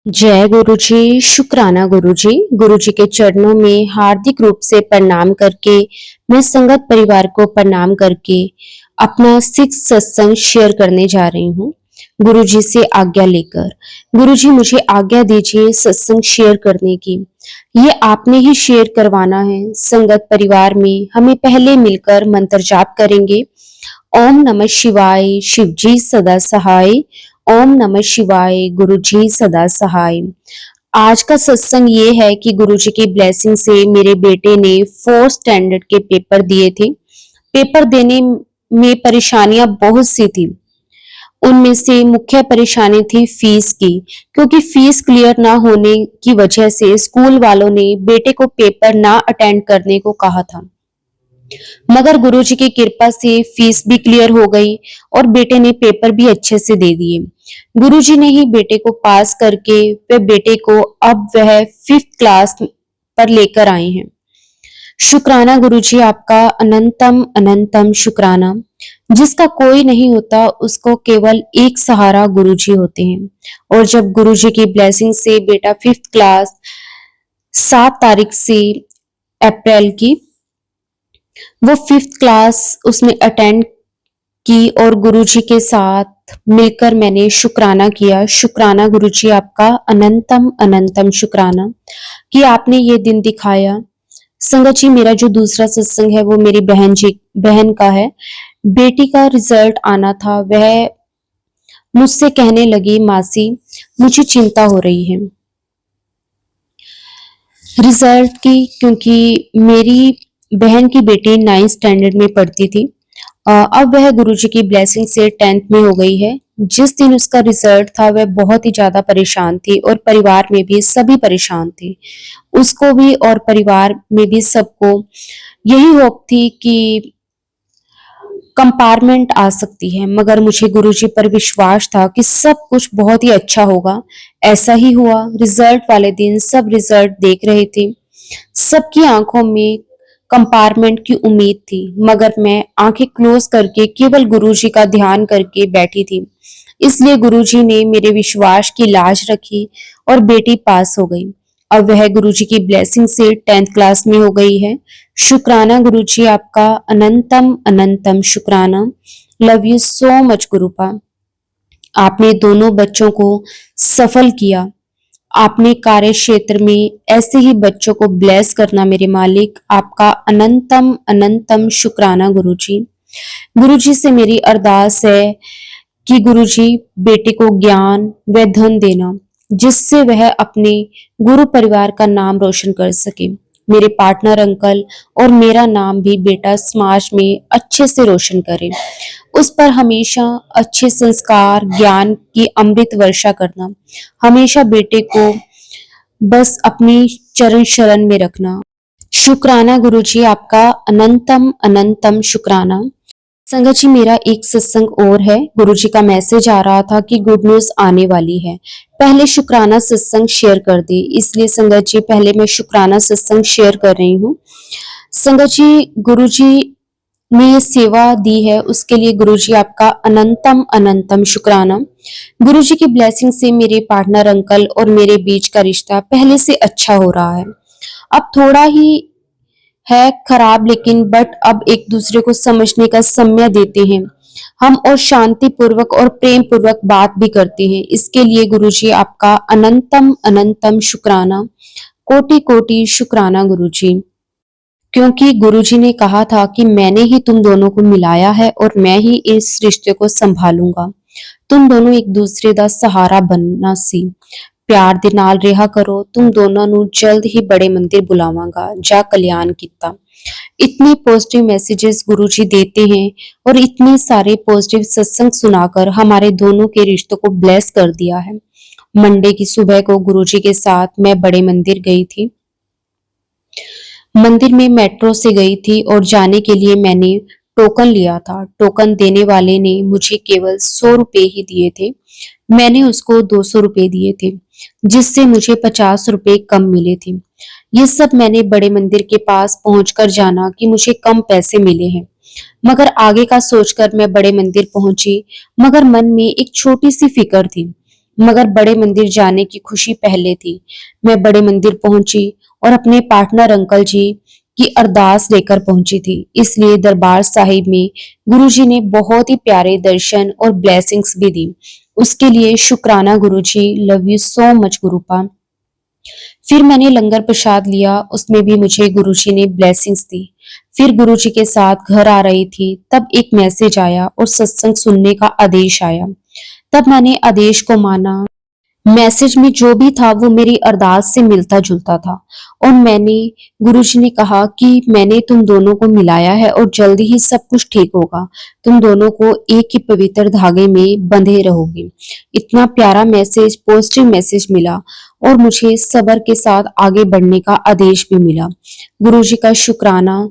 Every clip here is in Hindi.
जय गुरु जी, शुक्राना गुरु जी। गुरु जी के चरणों में हार्दिक रूप से प्रणाम करके मैं संगत परिवार को प्रणाम करके अपना सिक्स सत्संग शेयर करने जा रही हूँ गुरु जी से आज्ञा लेकर। गुरु जी मुझे आज्ञा दीजिए सत्संग शेयर करने की। ये आपने ही शेयर करवाना है। संगत परिवार में हमें पहले मिलकर मंत्र जाप करेंगे। ओम नमः शिवाय, शिव जी सदा सहाय। ओम नमः शिवाय, गुरु जी सदा सहाय। आज का सत्संग ये है कि गुरु जी की ब्लेसिंग से मेरे बेटे ने 4th स्टैंडर्ड के पेपर दिए थे। पेपर देने में परेशानियां बहुत सी थी। उनमें से मुख्य परेशानी थी फीस की, क्योंकि फीस क्लियर ना होने की वजह से स्कूल वालों ने बेटे को पेपर ना अटेंड करने को कहा था। मगर गुरुजी की कृपा से फीस भी क्लियर हो गई और बेटे ने पेपर भी अच्छे से दे दिए। गुरुजी ने ही बेटे को पास करके वे बेटे को अब वह 5th क्लास पर लेकर आए हैं। शुक्राना गुरुजी, आपका अनंतम अनंतम शुक्राना। जिसका कोई नहीं होता उसको केवल एक सहारा गुरुजी होते हैं। और जब गुरुजी की ब्लेसिंग से बेटा 5th क्लास 7 तारीख से अप्रैल की वो 5th क्लास उसने अटेंड की और गुरुजी के साथ मिलकर मैंने शुक्राना किया। शुक्राना गुरुजी, आपका अनंतम अनंतम शुक्राना कि आपने ये दिन दिखाया। संगत जी, मेरा जो दूसरा सत्संग है वो मेरी बहन का है। बेटी का रिजल्ट आना था। वह मुझसे कहने लगी, मासी मुझे चिंता हो रही है रिजल्ट की, क्योंकि मेरी बहन की बेटी 9th स्टैंडर्ड में पढ़ती थी। अब वह गुरुजी की ब्लेसिंग से 10th में हो गई है। जिस दिन उसका रिजल्ट था वह बहुत ही ज्यादा परेशान थी और परिवार में भी सभी परेशान थे। उसको भी और परिवार में भी सबको यही होप थी कि कंपार्टमेंट आ सकती है, मगर मुझे गुरुजी पर विश्वास था कि सब कुछ बहुत ही अच्छा होगा। ऐसा ही हुआ। रिजल्ट वाले दिन सब रिजल्ट देख रहे थे। सबकी आंखों में कंपार्टमेंट की उम्मीद थी, मगर मैं आंखें क्लोज करके केवल गुरुजी का ध्यान करके बैठी थी। इसलिए गुरुजी ने मेरे विश्वास की लाज रखी और बेटी पास हो गई। अब वह गुरुजी की ब्लेसिंग से 10th क्लास में हो गई है। शुक्राना गुरुजी, आपका अनंतम अनंतम शुक्राना। Love you so much गुरुपा। आपने दोनों बच्चों को सफल किया। आपने कार्य क्षेत्र में ऐसे ही बच्चों को ब्लेस करना मेरे मालिक। आपका अनंतम अनंतम शुक्राना गुरुजी। गुरुजी से मेरी अरदास है कि गुरुजी बेटे को ज्ञान व धन देना, जिससे वह अपने गुरु परिवार का नाम रोशन कर सके। मेरे पार्टनर अंकल और मेरा नाम भी बेटा समाज में अच्छे से रोशन करे। उस पर हमेशा अच्छे संस्कार ज्ञान की अमृत वर्षा करना। हमेशा बेटे को बस अपनी चरण शरण में रखना। शुक्राना गुरुजी, आपका अनंतम अनंतम शुक्राना। संगत जी, मेरा एक सत्संग और है। गुरुजी का मैसेज आ रहा था कि गुड न्यूज आने वाली है। पहले शुक्राना सत्संग शेयर कर दे, इसलिए संगत जी पहले मैं शुक्राना सत्संग शेयर कर रही हूँ। संगत जी, गुरुजी ने ये सेवा दी है उसके लिए गुरुजी आपका अनंतम अनंतम शुक्राना। गुरुजी की ब्लेसिंग से मेरे पार्टनर अंकल और मेरे बीच का रिश्ता पहले से अच्छा हो रहा है। अब थोड़ा ही है खराब, लेकिन बट अब एक दूसरे को समझने का समय देते हैं हम और शांति पूर्वक और प्रेम पूर्वक बात भी करते हैं। इसके लिए गुरुजी आपका अनंतम अनंतम शुक्राना। कोटि कोटि शुक्राना गुरुजी, क्योंकि गुरुजी ने कहा था कि मैंने ही तुम दोनों को मिलाया है और मैं ही इस रिश्ते को संभालूंगा। तुम दोनों एक दूसरे का सहारा बनना सी। प्यार दे नाल रेहा करो। तुम दोनों ਨੂੰ जल्द ही बड़े मंदिर बुलावांगा। जा कल्याण किता। इतने पॉजिटिव मैसेजेस गुरुजी देते हैं और इतने सारे पॉजिटिव सत्संग सुनाकर हमारे दोनों के रिश्तों को ब्लेस कर दिया है। मंडे की सुबह को गुरुजी के साथ मैं बड़े मंदिर गई थी। मंदिर में मेट्रो से गई थी और जाने के लिए मैंने टोकन लिया था। टोकन देने वाले ने मुझे केवल 100 रुपए ही दिए थे। मैंने उसको 200 रुपए दिए थे, जिससे मुझे 50 रुपए कम मिले थे। ये सब मैंने बड़े मंदिर के पास पहुंचकर जाना कि मुझे कम पैसे मिले हैं, मगर आगे का सोचकर मैं बड़े मंदिर पहुंची, मगर मन में एक छोटी सी फिक्र थी। मगर बड़े मंदिर जाने की खुशी पहले थी। मैं बड़े मंदिर पहुंची और अपने पार्टनर अंकल जी की अरदास लेकर पहुंची थी। इसलिए दरबार साहिब में गुरुजी ने बहुत ही प्यारे दर्शन और ब्लेसिंग्स भी दी। उसके लिए शुक्राना गुरुजी, लव यू सो मच गुरुपा। फिर मैंने लंगर प्रसाद लिया, उसमें भी मुझे गुरुजी ने ब्लेसिंग्स दी। फिर गुरुजी के साथ घर आ रही थी, तब एक मैसेज आया और सत्संग सुनने का आदेश आया। तब मैंने आदेश को माना। मैसेज में जो भी था वो मेरी अरदास से मिलता जुलता था और मैंने गुरुजी ने कहा कि मैंने तुम दोनों को मिलाया है और जल्दी ही सब कुछ ठीक होगा। तुम दोनों को एक ही पवित्र धागे में बंधे रहोगे। इतना प्यारा मैसेज, पॉजिटिव मैसेज मिला और मुझे सब्र के साथ आगे बढ़ने का आदेश भी मिला। गुरुजी का शुक्राना।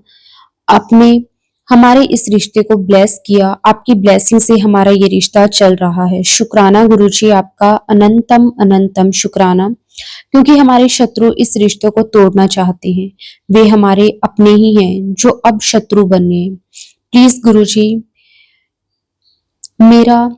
आपने हमारे इस रिश्ते को ब्लेस किया। आपकी ब्लेसिंग से हमारा ये रिश्ता चल रहा है। शुक्राना गुरुजी, आपका अनंतम अनंतम शुक्राना, क्योंकि हमारे शत्रु इस रिश्ते को तोड़ना चाहते हैं। वे हमारे अपने ही हैं जो अब शत्रु बने हैं। प्लीज गुरुजी, मेरा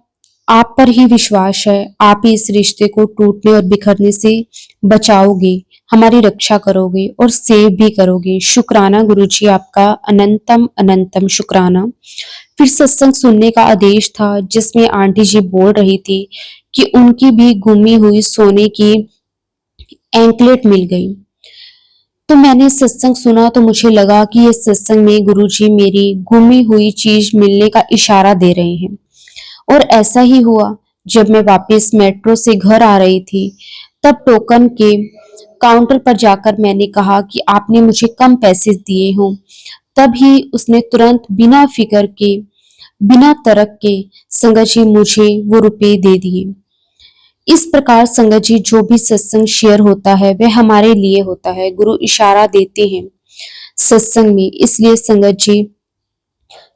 आप पर ही विश्वास है। आप ही इस रिश्ते को टूटने और बिखरने से बचाओगे, हमारी रक्षा करोगे और सेव भी करोगे। शुक्राना गुरुजी, आपका अनंतम अनंतम शुक्राना। फिर सत्संग सुनने का आदेश था, जिसमें आंटी जी बोल रही थी कि उनकी भी गुमी हुई सोने की एंकलेट मिल गई। तो मैंने सत्संग सुना तो मुझे लगा कि ये सत्संग में गुरुजी मेरी गुमी हुई चीज मिलने का इशारा दे रहे हैं। और ऐसा ही हुआ। जब मैं वापस मेट्रो से घर आ रही थी, तब टोकन के काउंटर पर जाकर मैंने कहा कि आपने मुझे कम पैसे दिए हों। तभी उसने तुरंत बिना फिक्र के, बिना तर्क के संगत जी मुझे वो रुपए दे दिए। इस प्रकार संगत जी, जो भी सत्संग शेयर होता है वह हमारे लिए होता है। गुरु इशारा देते हैं सत्संग में। इसलिए संगत जी,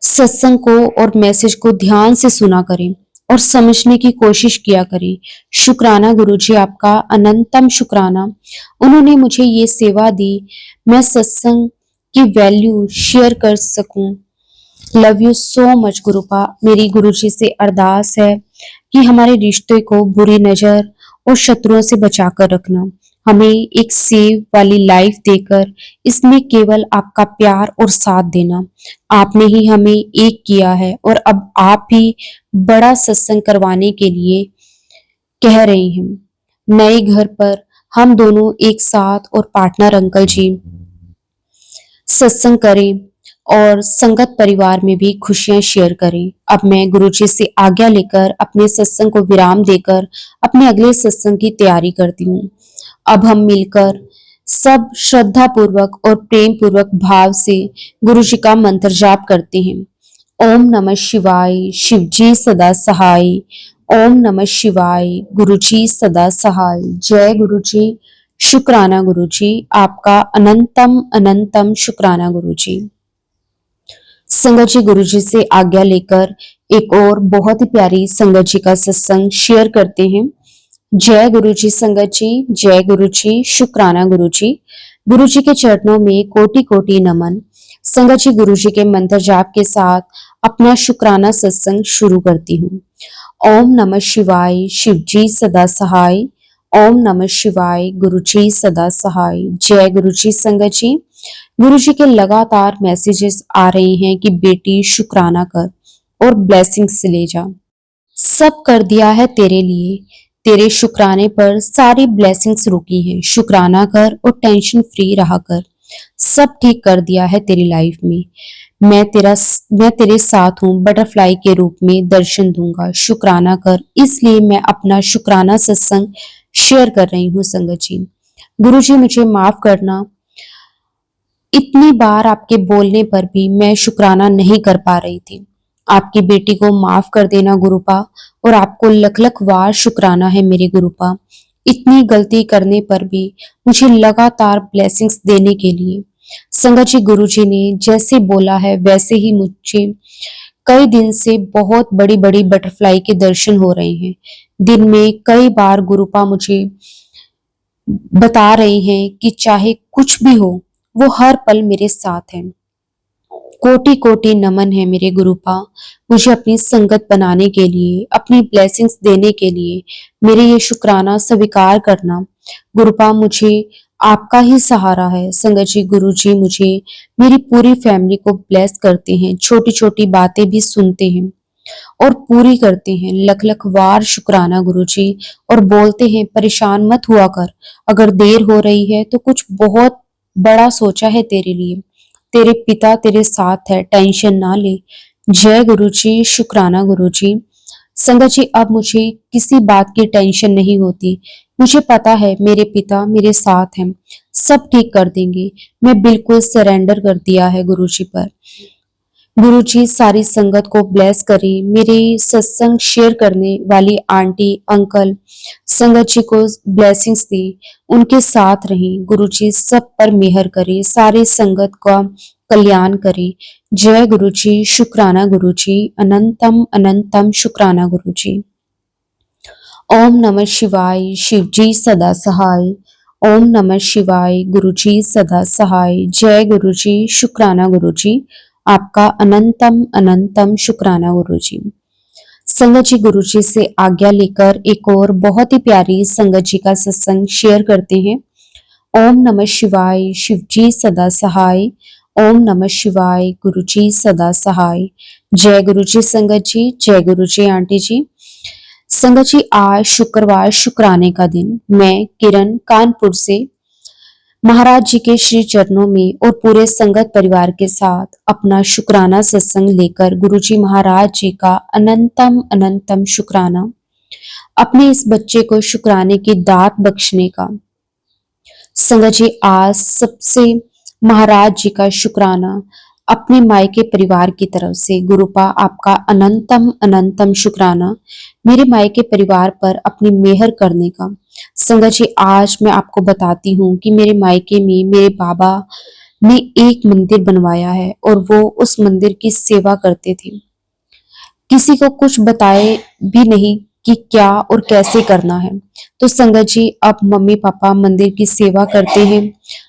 सत्संग को और मैसेज को ध्यान से सुना करें और समझने की कोशिश किया करें। शुक्राना गुरुजी, आपका अनंतम शुक्राना। उन्होंने मुझे ये सेवा दी, मैं सत्संग की वैल्यू शेयर कर सकूं। Love you so much गुरुपा। मेरी गुरुजी से अरदास है कि हमारे रिश्ते को बुरी नजर और शत्रुओं से बचाकर रखना। हमें एक सेव वाली लाइफ देकर इसमें केवल आपका प्यार और साथ देना। आपने ही हमें एक किया है और अब आप ही बड़ा सत्संग करवाने के लिए कह रहे हैं। नए घर पर हम दोनों एक साथ और पार्टनर अंकल जी सत्संग करें और संगत परिवार में भी खुशियां शेयर करें। अब मैं गुरुजी से आज्ञा लेकर अपने सत्संग को विराम देकर अपने अगले सत्संग की तैयारी करती हूँ। अब हम मिलकर सब श्रद्धा पूर्वक और प्रेम पूर्वक भाव से गुरु जी का मंत्र जाप करते हैं। ओम नमः शिवाय, शिव जी सदा सहाय। ओम नमः शिवाय, गुरु जी सदा सहाय। जय गुरु जी। शुक्राना गुरु जी, आपका अनंतम अनंतम शुक्राना गुरु जी। संगत जी, गुरु जी से आज्ञा लेकर एक और बहुत ही प्यारी संगत जी का सत्संग शेयर करते हैं। जय गुरु जी संगत जी, जय गुरु जी। शुक्राना गुरु जी। गुरु जी के चरणों में कोटि कोटि नमन। संगत जी, गुरु जी के मंत्र जाप के साथ अपना शुक्राना सत्संग शुरू करती हूँ। ओम नमः शिवाय, शिव जी सदा सहाय। ओम नमः शिवाय, गुरु जी सदा सहाय। जय गुरु जी संगत जी। गुरु जी के लगातार मैसेजेस आ रहे हैं कि बेटी शुक्राना कर और ब्लेसिंग्स ले जा। सब कर दिया है तेरे लिए, तेरे शुक्राने पर सारी ब्लेसिंग्स रुकी है। शुक्राना कर और टेंशन फ्री रहा कर। सब ठीक कर दिया है तेरी लाइफ में। मैं तेरे साथ हूँ, बटरफ्लाई के रूप में दर्शन दूंगा। शुक्राना कर। इसलिए मैं अपना शुक्राना सत्संग शेयर कर रही हूँ संगत जी। गुरु जी, मुझे माफ करना, इतनी बार आपके बोलने पर भी मैं शुक्राना नहीं कर पा रही थी। आपकी बेटी को माफ कर देना गुरुपा, और आपको लख लख वार शुक्राना है मेरे गुरुपा, इतनी गलती करने पर भी मुझे लगातार ब्लेसिंग्स देने के लिए। संगत जी, गुरु जी ने जैसे बोला है वैसे ही मुझे कई दिन से बहुत बड़ी बड़ी बटरफ्लाई के दर्शन हो रहे हैं। दिन में कई बार गुरुपा मुझे बता रहे हैं कि चाहे कुछ भी हो, वो हर पल मेरे साथ हैं। कोटि कोटि नमन है मेरे गुरुपा, मुझे अपनी संगत बनाने के लिए, अपनी ब्लेसिंग्स देने के लिए मेरे ये शुक्राना स्वीकार करना। गुरुपा, मुझे आपका ही सहारा है। संगत जी, गुरु जी मुझे मेरी पूरी फैमिली को ब्लेस करते हैं, छोटी छोटी बातें भी सुनते हैं और पूरी करते हैं। लख लख वार शुक्राना गुरु जी। और बोलते हैं परेशान मत हुआ कर, अगर देर हो रही है तो कुछ बहुत बड़ा सोचा है तेरे लिए, तेरे पिता तेरे साथ है, टेंशन ना ले। जय गुरु जी, शुक्राना गुरु जी। संगत जी, अब मुझे किसी बात की टेंशन नहीं होती। मुझे पता है मेरे पिता मेरे साथ हैं, सब ठीक कर देंगे। मैं बिल्कुल सरेंडर कर दिया है गुरु जी पर। गुरु जी सारी संगत को ब्लेस करें। मेरे सत्संग शेयर करने वाली आंटी अंकल संगत जी को ब्लेसिंग्स दी, उनके साथ रहें। गुरु जी सब पर मेहर करें, सारी संगत का कल्याण करें। जय गुरु जी, शुक्राना गुरु जी, अनंतम अनंतम शुक्राना गुरु जी। ओम नमः शिवाय, शिव जी सदा सहाय। ओम नमः शिवाय, गुरु जी सदा सहाय। जय गुरु जी, शुक्राना गुरु जी, आपका अनंतम अनंतम शुक्राना गुरु जी। संगत जी, गुरु जी से आज्ञा लेकर एक और बहुत ही प्यारी संगत जी का सत्संग शेयर करते हैं। ओम नमः शिवाय, शिव जी सदा सहाय। ओम नमः शिवाय, गुरु जी सदा सहाय। जय गुरु जी संगत जी, जय गुरु जी आंटी जी। संगत जी, आज शुक्रवार शुक्राने का दिन, मैं किरण कानपुर से महाराज जी के श्री चरणों में और पूरे संगत परिवार के साथ अपना शुक्राना सत्संग लेकर गुरु जी महाराज जी का अनंतम अनंतम शुक्राना, अपने इस बच्चे को शुक्राने की दात बख्शने का। संगत जी, आज सबसे महाराज जी का शुक्राना अपने मायके परिवार की तरफ से। गुरुपा, आपका अनंतम अनंतम शुक्राना मेरे मायके परिवार पर अपनी मेहर करने का। संगत जी, आज मैं आपको बताती हूँ कि मेरे मायके में मेरे बाबा ने एक मंदिर बनवाया है और वो उस मंदिर की सेवा करते थे। किसी को कुछ बताए भी नहीं कि क्या और कैसे करना है। तो संगत जी, अब मम्मी पापा मंदिर की सेवा करते हैं।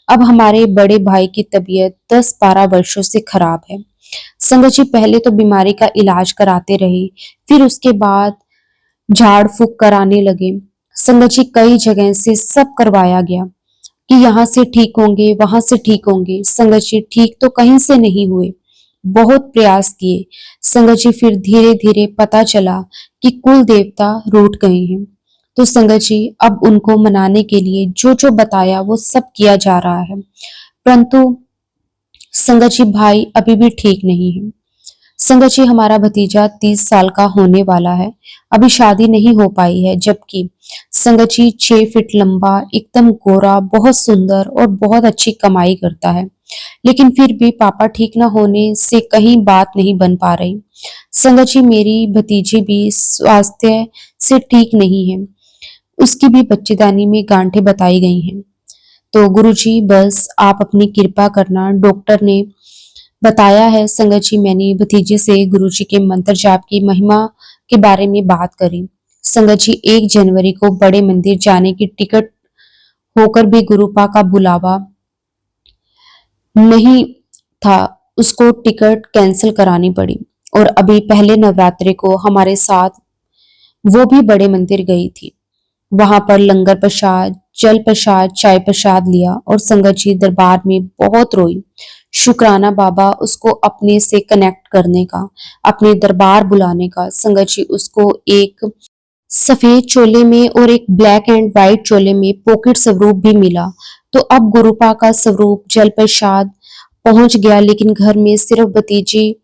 अब हमारे बड़े भाई की तबीयत 10-12 वर्षों से खराब है। संगत जी, पहले तो बीमारी का इलाज कराते रहे, फिर उसके बाद झाड़ फूक कराने लगे। संगत जी, कई जगह से सब करवाया गया कि यहाँ से ठीक होंगे, वहां से ठीक होंगे। संगत जी, ठीक तो कहीं से नहीं हुए। बहुत प्रयास किए संगत जी, फिर धीरे धीरे पता चला कि कुल देवता रूठ गए हैं। तो संगत जी, अब उनको मनाने के लिए जो जो बताया वो सब किया जा रहा है, परंतु संगत जी भाई अभी भी ठीक नहीं है। संगत जी, हमारा भतीजा 30 साल का होने वाला है, अभी शादी नहीं हो पाई है। जबकि संगत जी 6 फीट लंबा, एकदम गोरा, बहुत सुंदर और बहुत अच्छी कमाई करता है, लेकिन फिर भी पापा ठीक न होने से कहीं बात नहीं बन पा रही। संगत जी, मेरी भतीजी भी स्वास्थ्य से ठीक नहीं है, उसकी भी बच्चेदानी में गांठें बताई गई हैं। तो गुरु जी बस आप अपनी कृपा करना। डॉक्टर ने बताया है। संगत जी, मैंने भतीजे से गुरु जी के मंत्र जाप की महिमा के बारे में बात करी। संगत जी, 1 जनवरी को बड़े मंदिर जाने की टिकट होकर भी गुरुपा का बुलावा नहीं था, उसको टिकट कैंसिल करानी पड़ी। और अभी पहले नवरात्रि को हमारे साथ वो भी बड़े मंदिर गई थी। वहां पर लंगर प्रसाद, जल प्रसाद, चाय प्रसाद लिया और संगत जी दरबार में बहुत रोई। शुक्राना बाबा उसको अपने से कनेक्ट करने का, अपने दरबार बुलाने का। संगत जी, उसको एक सफेद चोले में और एक ब्लैक एंड व्हाइट चोले में पॉकेट स्वरूप भी मिला। तो अब गुरुपा का स्वरूप जल प्रसाद पहुंच गया, लेकिन घर में सिर्फ भतीजी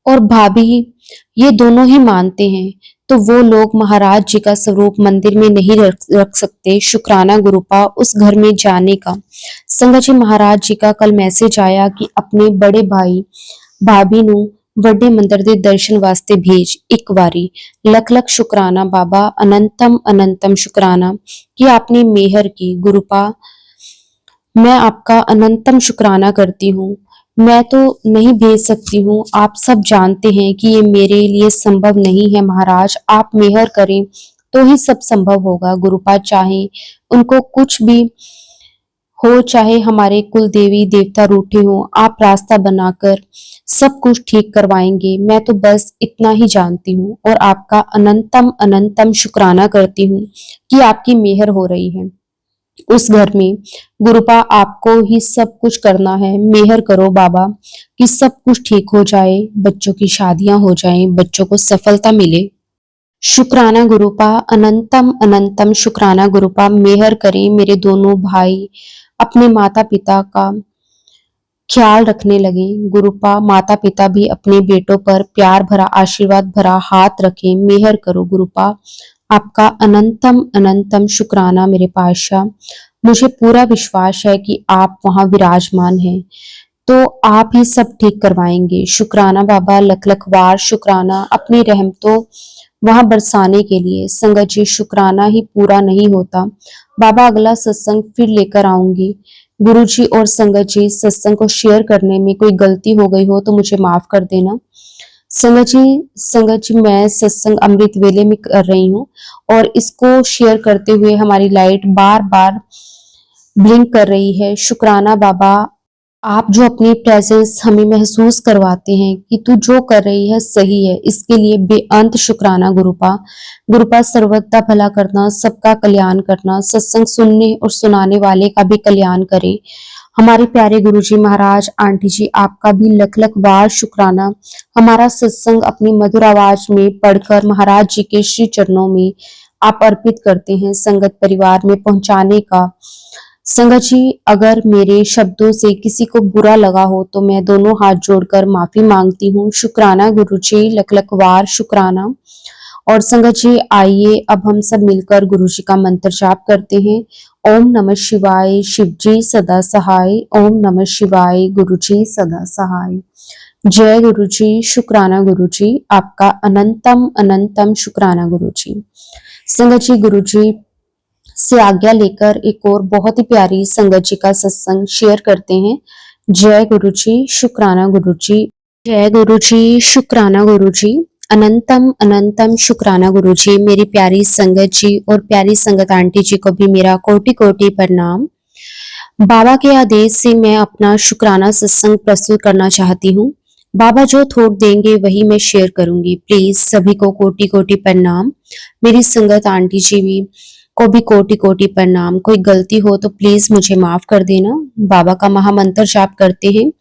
और भाभी ये दोनों ही मानते हैं, तो वो लोग महाराज जी का स्वरूप मंदिर में नहीं रख सकते। शुक्राना गुरुपा उस घर में जाने का। संगत जी, महाराज जी का कल मैसेज आया कि अपने बड़े भाई भाभी ਨੂੰ ਵੱਡੇ ਮੰਦਰ ਦੇ ਦਰਸ਼ਨ ਵਾਸਤੇ भेज एक बारी। लख लख शुक्राना बाबा, अनंतम अनंतम शुक्राना कि आपने मेहर की। गुरुपा, मैं आपका अनंतम शुक्राना करती हूँ। मैं तो नहीं भेज सकती हूँ, आप सब जानते हैं कि ये मेरे लिए संभव नहीं है। महाराज आप मेहर करें तो ही सब संभव होगा। गुरुपा, चाहे उनको कुछ भी हो चाहे हमारे कुल देवी देवता रूठे हों, आप रास्ता बनाकर सब कुछ ठीक करवाएंगे। मैं तो बस इतना ही जानती हूँ और आपका अनंतम अनंतम शुक्राना करती हूँ कि आपकी मेहर हो रही है उस घर में। गुरुपा आपको ही सब कुछ करना है, मेहर करो बाबा कि सब कुछ ठीक हो जाए, बच्चों की शादियां हो जाएं, बच्चों को सफलता मिले। शुक्राना गुरुपा, अनंतम अनंतम शुक्राना गुरुपा, मेहर करें मेरे दोनों भाई अपने माता पिता का ख्याल रखने लगे। गुरुपा माता पिता भी अपने बेटों पर प्यार भरा आशीर्वाद भरा हाथ रखें, मेहर करो गुरुपा। आपका अनंतम अनंतम शुक्राना मेरे पातशाह। मुझे पूरा विश्वास है कि आप वहां विराजमान हैं, तो आप ही सब ठीक करवाएंगे। शुक्राना बाबा, लख लख बार शुक्राना अपनी रहमतों वहां बरसाने के लिए। संगत जी, शुक्राना ही पूरा नहीं होता बाबा, अगला सत्संग फिर लेकर आऊंगी। गुरु जी और संगत जी, सत्संग को शेयर करने में कोई गलती हो गई हो तो मुझे माफ कर देना। संगत जी, मैं सत्संग अमृत वेले में कर रही हूँ और इसको शेयर करते हुए हमारी लाइट बार बार ब्लिंक कर रही है। शुक्राना बाबा, आप जो अपनी प्रेजेंस हमें महसूस करवाते हैं कि तू जो कर रही है सही है, इसके लिए बेअंत शुक्राना गुरुपा। गुरुपा सर्वदा भला करना, सबका कल्याण करना, सत्संग सुनने और सुनाने वाले का भी कल्याण करे। हमारे प्यारे गुरुजी महाराज, आंटी जी, आपका भी लख लख बार शुक्राना। हमारा सत्संग अपनी मधुर आवाज में पढ़कर महाराज जी के श्री चरणों में आप अर्पित करते हैं, संगत परिवार में पहुंचाने का। संगत जी, अगर मेरे शब्दों से किसी को बुरा लगा हो तो मैं दोनों हाथ जोड़कर माफी मांगती हूँ। शुक्राना गुरु जी, लख लख बार शुक्राना। और संगत जी, आइए अब हम सब मिलकर गुरु जी का मंत्र जाप करते हैं। ओम नमः शिवाय, शिव जी सदा सहाय। ओम नमः शिवाय, गुरु जी सदा सहाय। जय गुरु जी। शुक्राना गुरु जी, आपका अनंतम अनंतम शुक्राना गुरु जी। संगत जी, गुरु जी से आज्ञा लेकर एक और बहुत ही प्यारी संगत जी का सत्संग शेयर करते हैं। जय गुरु जी। शुक्राना गुरु जी। जय गुरु जी। शुक्राना गुरु जी। अनंतम अनंतम शुक्राना गुरु जी। मेरी प्यारी संगत जी और प्यारी संगत आंटी जी को भी मेरा कोटि कोटि प्रणाम। बाबा के आदेश से मैं अपना शुक्राना सत्संग प्रस्तुत करना चाहती हूँ। बाबा जो थोक देंगे वही मैं शेयर करूंगी। प्लीज सभी को कोटि कोटि प्रणाम। मेरी संगत आंटी जी भी को भी कोटि कोटि प्रणाम। कोई गलती हो तो प्लीज मुझे माफ कर देना। बाबा का महामंत्र जाप करते हैं।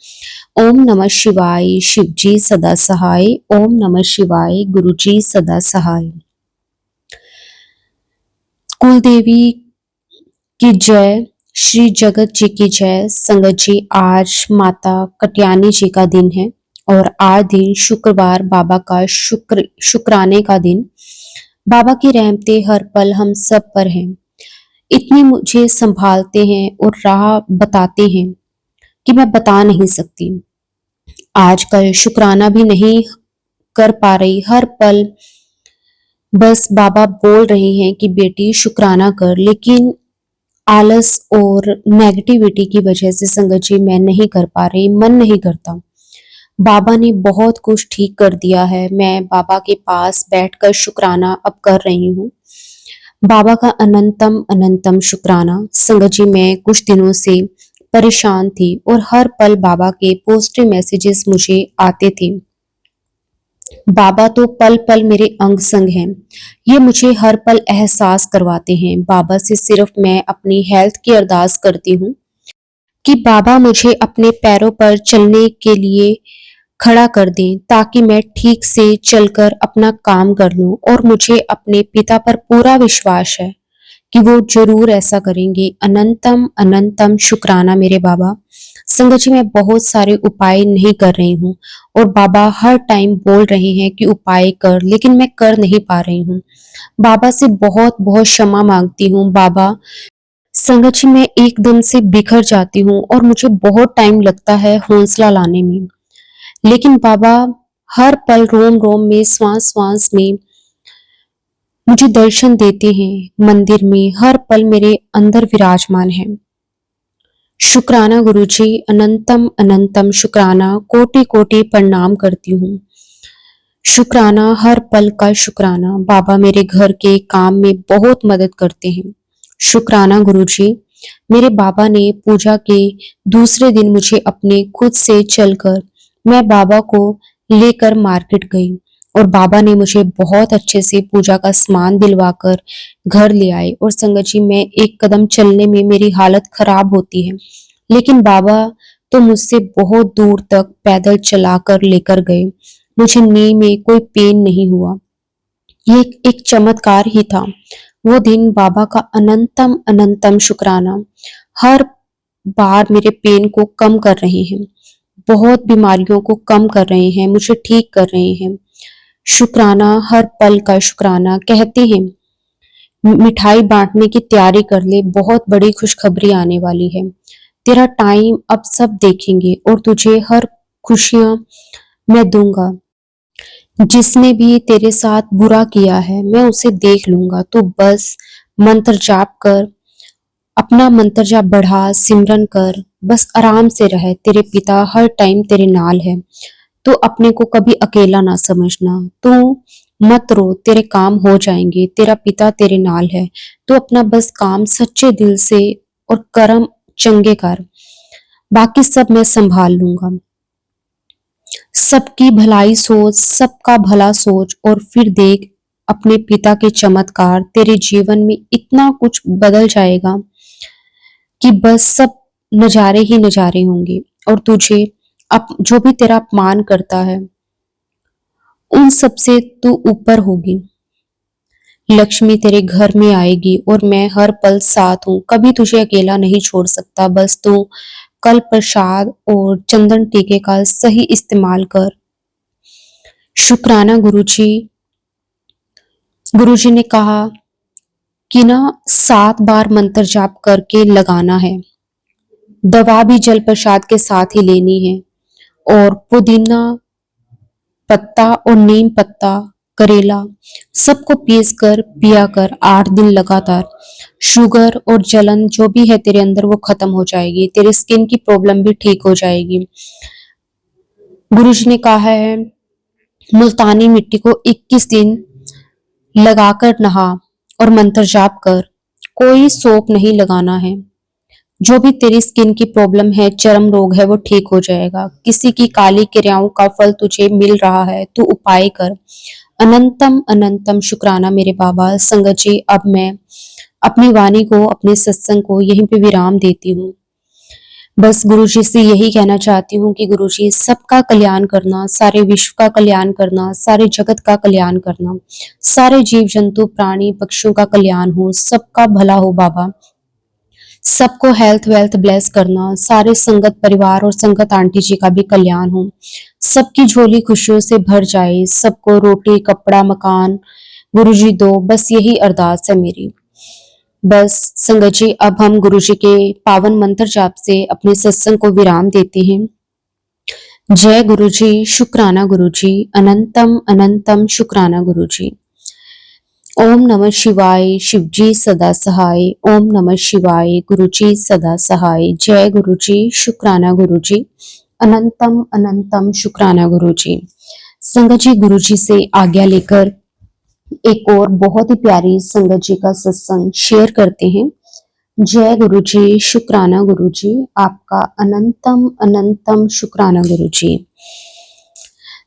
ओम नमः शिवाय, शिव जी सदा सहाय। ओम नमः शिवाय, गुरु जी सदा सहाय। कुल देवी की जय, श्री जगत जी की जय। संगत जी, आज माता कट्यानी जी का दिन है और आज दिन शुक्रवार, बाबा का शुक्राने का दिन। बाबा की रहमतें हर पल हम सब पर हैं। इतनी मुझे संभालते हैं और राह बताते हैं कि मैं बता नहीं सकती। आजकल शुक्राना भी नहीं कर पा रही, हर पल बस बाबा बोल रहे हैं कि बेटी शुक्राना कर, लेकिन आलस और नेगेटिविटी की वजह से संगत जी मैं नहीं कर पा रही, मन नहीं करता। बाबा ने बहुत कुछ ठीक कर दिया है। मैं बाबा के पास बैठकर शुक्राना अब कर रही हूँ। बाबा का अनंतम अनंतम शुक्राना। संगत जी, मैं कुछ दिनों से परेशान थी और हर पल बाबा के पॉजिटिव मैसेजेस मुझे आते थे। बाबा तो पल पल मेरे अंग संग हैं। ये मुझे हर पल एहसास करवाते हैं। बाबा से सिर्फ मैं अपनी हेल्थ की अरदास करती हूँ कि बाबा मुझे अपने पैरों पर चलने के लिए खड़ा कर दें, ताकि मैं ठीक से चलकर अपना काम कर लूं। और मुझे अपने पिता पर पूरा विश्वास है कि वो जरूर ऐसा करेंगे। अनंतम अनंतम शुक्राना मेरे बाबा। संगत जी, मैं बहुत सारे उपाय नहीं कर रही हूँ और बाबा हर टाइम बोल रहे हैं कि उपाय कर, लेकिन मैं कर नहीं पा रही हूँ। बाबा से बहुत बहुत क्षमा मांगती हूँ। बाबा, संगत जी, मैं एकदम से बिखर जाती हूँ और मुझे बहुत टाइम लगता है हौसला लाने में, लेकिन बाबा हर पल रोम रोम में श्वास श्वास में मुझे दर्शन देते हैं। मंदिर में हर पल मेरे अंदर विराजमान है। शुक्राना गुरु जी, अनंतम अनंतम शुक्राना, कोटि कोटि प्रणाम करती हूँ। शुक्राना, हर पल का शुक्राना। बाबा मेरे घर के काम में बहुत मदद करते हैं। शुक्राना गुरु जी। मेरे बाबा ने पूजा के दूसरे दिन मुझे अपने खुद से चलकर मैं बाबा को लेकर मार्केट गई और बाबा ने मुझे बहुत अच्छे से पूजा का सामान दिलवाकर घर ले आए। और संगत जी, मैं एक कदम चलने में मेरी हालत खराब होती है, लेकिन बाबा तो मुझसे बहुत दूर तक पैदल चलाकर लेकर गए। मुझे नी में कोई पेन नहीं हुआ। ये एक चमत्कार ही था। वो दिन बाबा का अनंतम अनंतम शुक्राना। हर बार मेरे पेन को कम कर रहे हैं, बहुत बीमारियों को कम कर रहे हैं, मुझे ठीक कर रहे हैं। शुक्राना, हर पल का शुक्राना। कहते हैं मिठाई बांटने की तैयारी कर ले, बहुत बड़ी खुशखबरी आने वाली है। तेरा टाइम अब सब देखेंगे और तुझे हर खुशियां मैं दूंगा। जिसने भी तेरे साथ बुरा किया है मैं उसे देख लूंगा। तो बस मंत्र जाप कर, अपना मंत्र जाप बढ़ा, सिमरन कर, बस आराम से रहे। तेरे पिता हर टाइम तेरे नाल है। तो अपने को कभी अकेला ना समझना। तू मत रो, तेरे काम हो जाएंगे, तेरा पिता तेरे नाल है। तो अपना बस काम सच्चे दिल से और कर्म चंगे कर, बाकी सब मैं संभाल लूंगा। सबकी भलाई सोच, सबका भला सोच और फिर देख अपने पिता के चमत्कार। तेरे जीवन में इतना कुछ बदल जाएगा कि बस सब नजारे ही नजारे होंगे। और तुझे जो भी तेरा अपमान करता है उन सब से तू ऊपर होगी। लक्ष्मी तेरे घर में आएगी और मैं हर पल साथ हूँ, कभी तुझे अकेला नहीं छोड़ सकता। बस तू कल प्रसाद और चंदन टीके का सही इस्तेमाल कर। शुक्राना गुरुजी। गुरुजी ने कहा कि ना 7 बार मंत्र जाप करके लगाना है। दवा भी जल प्रसाद के साथ ही लेनी है और पुदीना पत्ता और नीम पत्ता, करेला सबको पीस कर पिया कर 8 दिन लगातार। शुगर और जलन जो भी है तेरे अंदर वो खत्म हो जाएगी। तेरे स्किन की प्रॉब्लम भी ठीक हो जाएगी। गुरुजी ने कहा है मुल्तानी मिट्टी को 21 दिन लगाकर नहा और मंत्र जाप कर। कोई सोप नहीं लगाना है। जो भी तेरी स्किन की प्रॉब्लम है, चर्म रोग है, वो ठीक हो जाएगा। किसी की काली क्रियाओं का फल तुझे मिल रहा है, तू उपाय कर। अनंतम अनंतम शुक्राना मेरे बाबा। संगत जी, अब मैं अपनी वाणी को, अपने सत्संग को यहीं पे विराम देती हूँ। बस गुरुजी से यही कहना चाहती हूँ कि गुरुजी सबका कल्याण करना, सारे विश्व का कल्याण करना, सारे जगत का कल्याण करना, सारे जीव जंतु प्राणी पक्षियों का कल्याण हो, सबका भला हो बाबा। सबको हेल्थ वेल्थ ब्लेस करना, सारे संगत परिवार और संगत आंटी जी का भी कल्याण हो, सबकी झोली खुशियों से भर जाए, सबको रोटी कपड़ा मकान गुरुजी दो। बस यही अरदास है मेरी। बस संगत जी, अब हम गुरुजी के पावन मंत्र जाप से अपने सत्संग को विराम देते हैं। जय गुरुजी। शुक्राना गुरुजी। अनंतम अनंतम शुक्राना गुरुजी। ओम नमः शिवाय। शिवजी सदा सहाय। ओम नमः शिवाय। गुरुजी सदा सहाय। जय गुरुजी। शुक्राना गुरुजी। अनंतम अनंतम शुक्राना गुरुजी। संगत जी, गुरुजी से आज्ञा लेकर एक और बहुत ही प्यारी संगत जी का सत्संग शेयर करते हैं। जय गुरुजी। शुक्राना गुरुजी। आपका अनंतम अनंतम शुक्राना गुरुजी।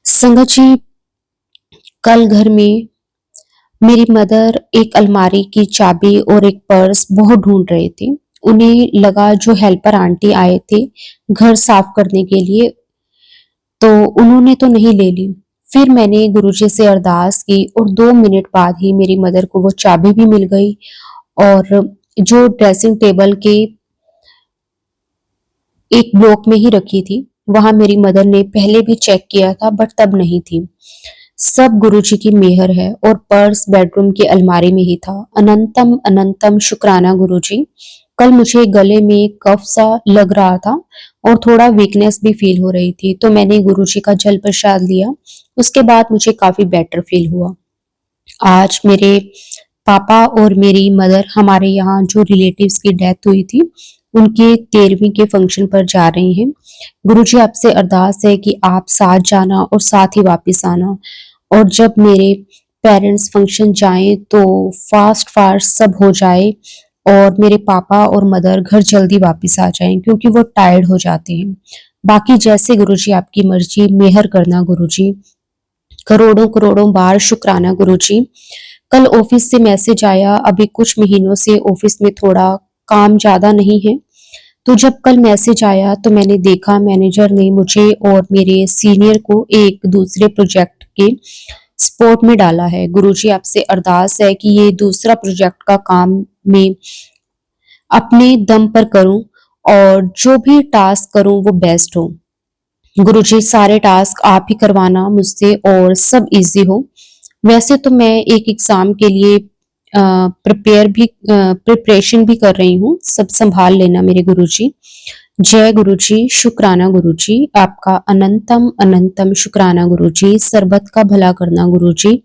संगत जी, कल घर में मेरी मदर एक अलमारी की चाबी और एक पर्स बहुत ढूंढ रहे थे। उन्हें लगा जो हेल्पर आंटी आए थे घर साफ करने के लिए, तो उन्होंने तो नहीं ले ली। फिर मैंने गुरुजी से अरदास की और 2 मिनट बाद ही मेरी मदर को वो चाबी भी मिल गई। और जो ड्रेसिंग टेबल के एक ब्लॉक में ही रखी थी, वहां मेरी मदर ने पहले भी चेक किया था बट तब नहीं थी। सब गुरुजी की मेहर है। और पर्स बेडरूम की अलमारी में ही था। अनंतम अनंतम शुक्राना गुरुजी। कल मुझे गले में कफ सा लग रहा था और थोड़ा वीकनेस भी फील हो रही थी, तो मैंने गुरुजी का जल प्रसाद लिया। उसके बाद मुझे काफी बेटर फील हुआ। आज मेरे पापा और मेरी मदर हमारे यहाँ जो रिलेटिव्स की डेथ हुई थी उनके 13वीं के फंक्शन पर जा रहे हैं। गुरुजी, आपसे अरदास है कि आप साथ जाना और साथ ही वापस आना। और जब मेरे पेरेंट्स फंक्शन जाएं तो फास्ट फास्ट सब हो जाए और मेरे पापा और मदर घर जल्दी वापस आ जाएं क्योंकि वो टायर्ड हो जाते हैं। बाकी जैसे गुरुजी आपकी मर्जी, मेहर करना गुरुजी। करोड़ों करोड़ों बार शुक्राना गुरुजी। कल ऑफिस से मैसेज आया, अभी कुछ महीनों से ऑफिस में थोड़ा काम ज्यादा नहीं है, तो जब कल मैसेज आया तो मैंने देखा मैनेजर ने मुझे और मेरे सीनियर को एक दूसरे प्रोजेक्ट के सपोर्ट में डाला है। गुरुजी आपसे अरदास है कि ये दूसरा प्रोजेक्ट का काम मैं अपने दम पर करूं और जो भी टास्क करूं वो बेस्ट हो। गुरुजी सारे टास्क आप ही करवाना मुझसे और सब इजी हो। वैसे तो मैं एक एग्जाम के लिए प्रिपरेशन भी कर रही हूँ, सब संभाल लेना मेरे गुरुजी। जय गुरुजी, शुक्राना गुरुजी, आपका अनंतम अनंतम शुक्राना गुरुजी। सरबत का भला करना गुरुजी,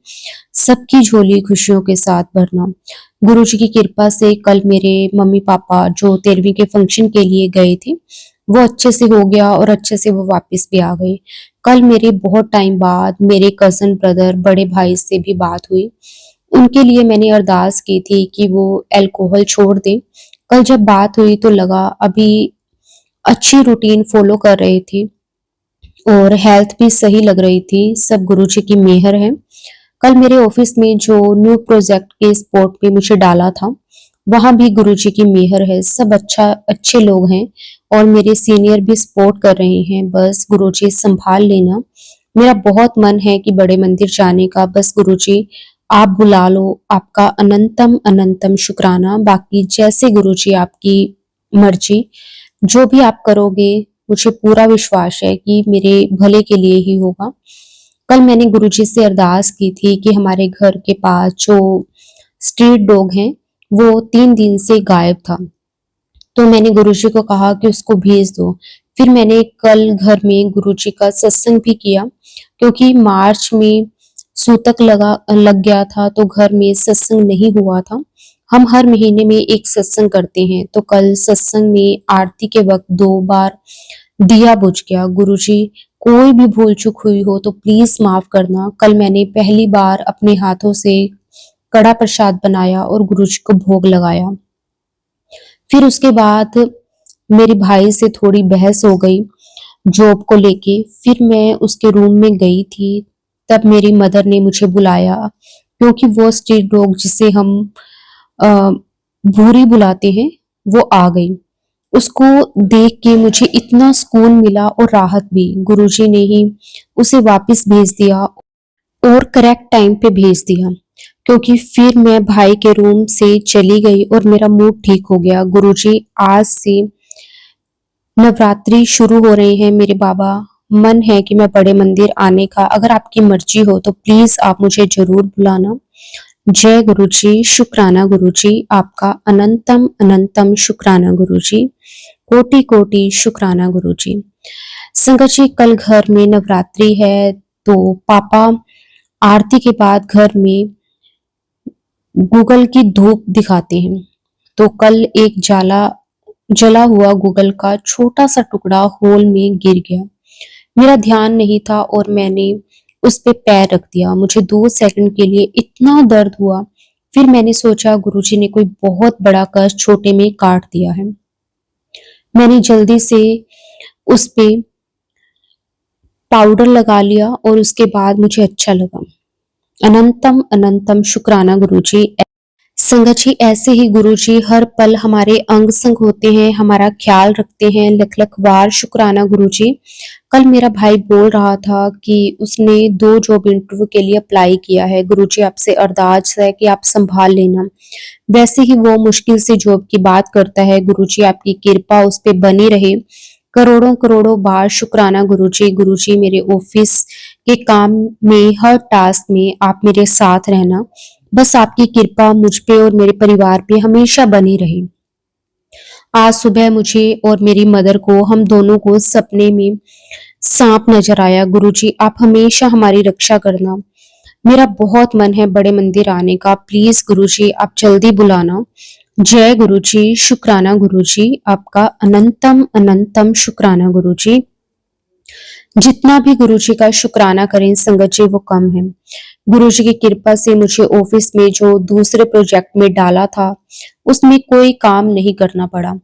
सबकी झोली खुशियों के साथ भरना। गुरुजी की कृपा से कल मेरे मम्मी पापा जो 13वीं के फंक्शन के लिए गए थे वो अच्छे से हो गया और अच्छे से वो वापस भी आ गए। कल मेरे बहुत टाइम बाद मेरे कजन ब्रदर बड़े भाई से भी बात हुई। उनके लिए मैंने अरदास की थी कि वो अल्कोहल छोड़ दें। कल जब बात हुई तो लगा अभी अच्छी रूटीन फॉलो कर रहे थे और हेल्थ भी सही लग रही थी। सब गुरुजी की मेहर है। कल मेरे ऑफिस में जो न्यू प्रोजेक्ट के स्पॉट पे मुझे डाला था वहां भी गुरुजी की मेहर है। सब अच्छे लोग हैं और मेरे सीनियर भी सपोर्ट कर रहे हैं। बस गुरुजी संभाल लेना। मेरा बहुत मन है कि बड़े मंदिर जाने का, बस गुरुजी आप बुला लो। आपका अनंतम अनंतम शुक्राना। बाकी जैसे गुरुजी आपकी मर्जी, जो भी आप करोगे मुझे पूरा विश्वास है कि मेरे भले के लिए ही होगा। कल मैंने गुरुजी से अरदास की थी कि हमारे घर के पास जो स्ट्रीट डॉग हैं वो 3 दिन से गायब था, तो मैंने गुरुजी को कहा कि उसको भेज दो। फिर मैंने कल घर में गुरुजी का सत्संग भी किया क्योंकि मार्च में सूतक लग गया था तो घर में सत्संग नहीं हुआ था। हम हर महीने में एक सत्संग करते हैं, तो कल सत्संग में आरती के वक्त 2 बार दिया बुझ गया। गुरुजी कोई भी भूल चूक हुई हो तो प्लीज माफ करना। कल मैंने पहली बार अपने हाथों से कड़ा प्रसाद बनाया और गुरुजी को भोग लगाया। फिर उसके बाद मेरे भाई से थोड़ी बहस हो गई जॉब को लेके। फिर मैं उसके रूम में गई थी, तब मेरी मदर ने मुझे बुलाया क्योंकि वो स्ट्रीट डॉग जिसे हम अ, भूरी बुलाते हैं वो आ गई। उसको देख के मुझे इतना सुकून मिला और राहत भी। गुरुजी ने ही उसे वापस भेज दिया और करेक्ट टाइम पे भेज दिया क्योंकि फिर मैं भाई के रूम से चली गई और मेरा मूड ठीक हो गया। गुरुजी आज से नवरात्रि शुरू हो रहे हैं मेरे बाबा। मन है कि मैं बड़े मंदिर आने का, अगर आपकी मर्जी हो तो प्लीज आप मुझे जरूर बुलाना। जय गुरुजी, शुक्राना गुरुजी, आपका अनंतम अनंतम शुक्राना गुरुजी। कोटि कोटि शुक्राना गुरुजी। संगत जी कल घर में नवरात्रि है तो पापा आरती के बाद घर में गूगल की धूप दिखाते हैं, तो कल एक जला हुआ गूगल का छोटा सा टुकड़ा होल में गिर गया। मेरा ध्यान नहीं था और मैंने उस पे पैर रख दिया। मुझे 2 सेकंड के लिए इतना दर्द हुआ। फिर मैंने सोचा गुरुजी ने कोई बहुत बड़ा कष्ट छोटे में काट दिया है। मैंने जल्दी से उस पे पाउडर लगा लिया और उसके बाद मुझे अच्छा लगा। अनंतम अनंतम शुक्राना गुरुजी। संगत जी ऐसे ही गुरुजी हर पल हमारे अंग संग होते हैं, हमारा ख्याल रखते हैं। लख लख वार शुक्राना गुरुजी। कल मेरा भाई बोल रहा था कि उसने 2 जॉब इंटरव्यू के लिए अप्लाई किया है। गुरुजी आपसे अरदास है कि आप संभाल लेना। वैसे ही वो मुश्किल से जॉब की बात करता है। गुरुजी आपकी कृपा उस पे बनी रहे। करोड़ों करोड़ों बार शुक्राना गुरुजी। गुरुजी मेरे ऑफिस के काम में हर टास्क में आप मेरे साथ रहना। बस आपकी कृपा मुझ पे और मेरे परिवार पे हमेशा बनी रहे। आज सुबह मुझे और मेरी मदर को, हम दोनों को सपने में सांप नजर आया। गुरुजी आप हमेशा हमारी रक्षा करना। मेरा बहुत मन है बड़े मंदिर आने का, प्लीज गुरुजी आप जल्दी बुलाना। जय गुरुजी, शुक्राना गुरुजी, आपका अनंतम अनंतम शुक्राना गुरुजी। जितना भी गुरुजी का शुक्राना करें संगत जी वो कम है। गुरुजी की कृपा से मुझे ऑफिस में जो दूसरे प्रोजेक्ट में डाला था, उसमें कोई काम नहीं करना पड़ा।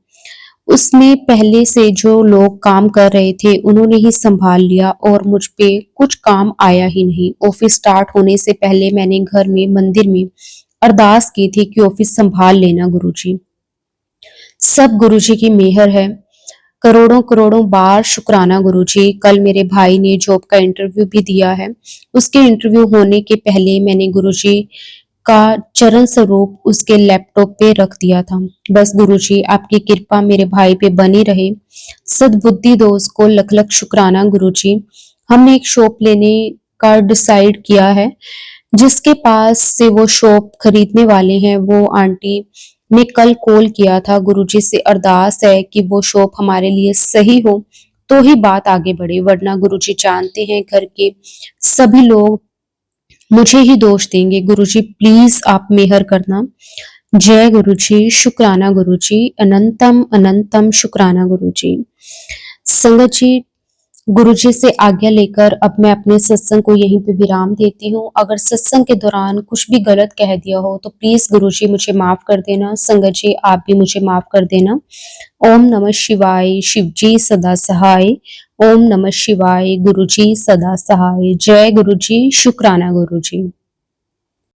उसमें पहले से जो लोग काम कर रहे थे, उन्होंने ही संभाल लिया और मुझ पे कुछ काम आया ही नहीं। ऑफिस स्टार्ट होने से पहले मैंने घर में, मंदिर में अरदास की थी कि ऑफिस संभाल लेना गुरुजी। सब गुरुजी की मेहर है। करोड़ों करोड़ों बार शुक्राना गुरुजी। कल मेरे भाई ने जॉब का इंटरव्यू भी दिया है। उसके इंटरव्यू होने के पहले मैंने गुरुजी का चरण स्वरूप उसके लैपटॉप पे रख दिया था। बस गुरुजी आपकी कृपा मेरे भाई पे बनी रहे। सद्बुद्धि दो उसको। लख लख शुक्राना गुरुजी। हमने एक शॉप लेने का डिसाइड किया है। जिसके पास से वो शॉप खरीदने वाले हैं, वो आंटी ने कल कॉल किया था। गुरुजी से अरदास है कि वो शॉप हमारे लिए सही हो तो ही बात आगे बढ़े, वरना गुरुजी जानते हैं घर के सभी लोग मुझे ही दोष देंगे। गुरुजी प्लीज आप मेहर करना। जय गुरुजी। शुक्राना गुरुजी। अनंतम अनंतम शुक्राना गुरुजी। संगत जी, गुरुजी से आज्ञा लेकर अब मैं अपने सत्संग को यहीं पे विराम देती हूँ। अगर सत्संग के दौरान कुछ भी गलत कह दिया हो तो प्लीज गुरुजी मुझे माफ कर देना। संगत जी आप भी मुझे माफ कर देना। ओम नमः शिवाय। शिव जी सदा सहाय। ओम नमः शिवाय। गुरुजी सदा सहाय। जय गुरुजी। शुक्राना गुरुजी।